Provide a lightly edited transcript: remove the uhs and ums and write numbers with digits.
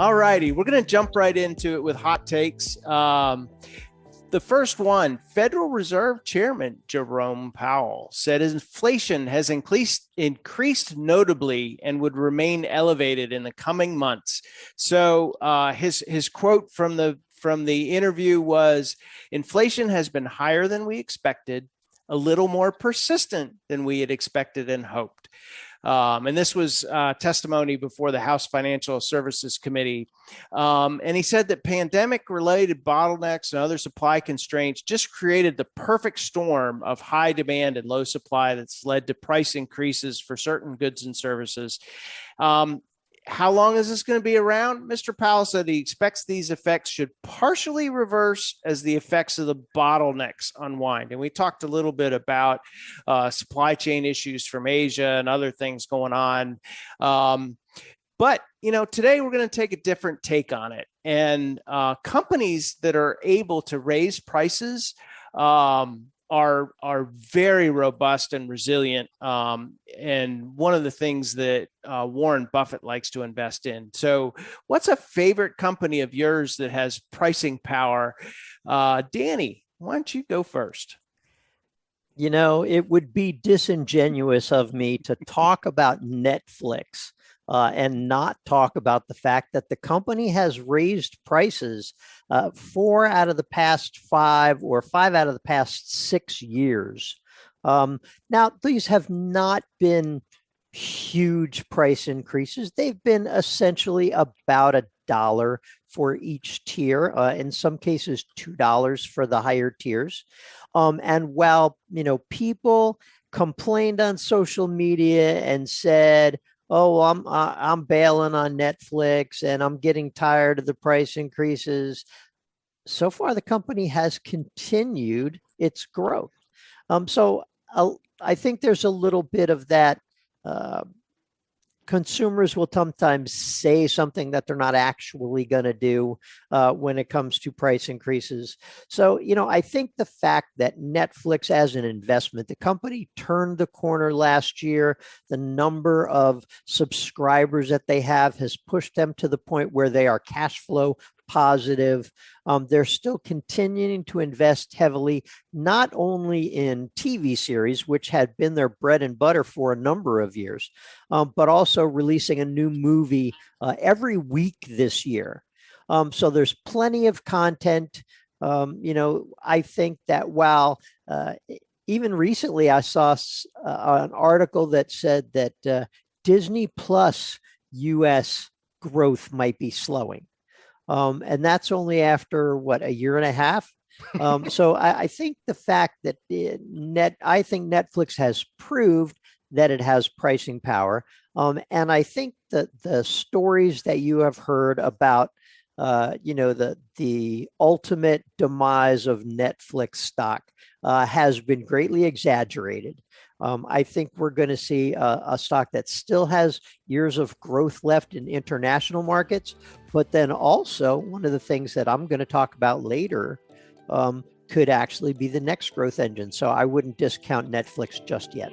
All righty, we're going to jump right into it with hot takes. The first one, Federal Reserve Chairman Jerome Powell said inflation has increased notably and would remain elevated in the coming months. So his quote from the interview was, "Inflation has been higher than we expected, a little more persistent than we had expected and hoped." And this was testimony before the House Financial Services Committee. And he said that pandemic-related bottlenecks and other supply constraints just created the perfect storm of high demand and low supply that's led to price increases for certain goods and services. How long is this going to be around? Mr. Powell said he expects these effects should partially reverse as the effects of the bottlenecks unwind. And we talked a little bit about supply chain issues from Asia and other things going on. But, today we're going to take a different take on it. And companies that are able to raise prices are very robust and resilient, and one of the things that Warren Buffett likes to invest in. So what's a favorite company of yours that has pricing power? Danny, why don't you go first? It would be disingenuous of me to talk about Netflix and not talk about the fact that the company has raised prices 4 out of the past 5 or 5 out of the past 6 years. Now, these have not been huge price increases. They've been essentially about $1 for each tier, in some cases $2 for the higher tiers. And while, people complained on social media and said, "Oh, I'm bailing on Netflix and I'm getting tired of the price increases," so far the company has continued its growth. So I think there's a little bit of that. Consumers will sometimes say something that they're not actually going to do when it comes to price increases. So, I think the fact that Netflix as an investment, the company turned the corner last year. The number of subscribers that they have has pushed them to the point where they are cash flow positive. They're still continuing to invest heavily, not only in TV series, which had been their bread and butter for a number of years, but also releasing a new movie every week this year. So there's plenty of content. I think that while even recently I saw an article that said that Disney Plus US growth might be slowing. And that's only after a year and a half. So I think the fact that I think Netflix has proved that it has pricing power. And I think that the stories that you have heard about, the ultimate demise of Netflix stock has been greatly exaggerated. I think we're going to see a stock that still has years of growth left in international markets, but then also one of the things that I'm going to talk about later could actually be the next growth engine. So I wouldn't discount Netflix just yet.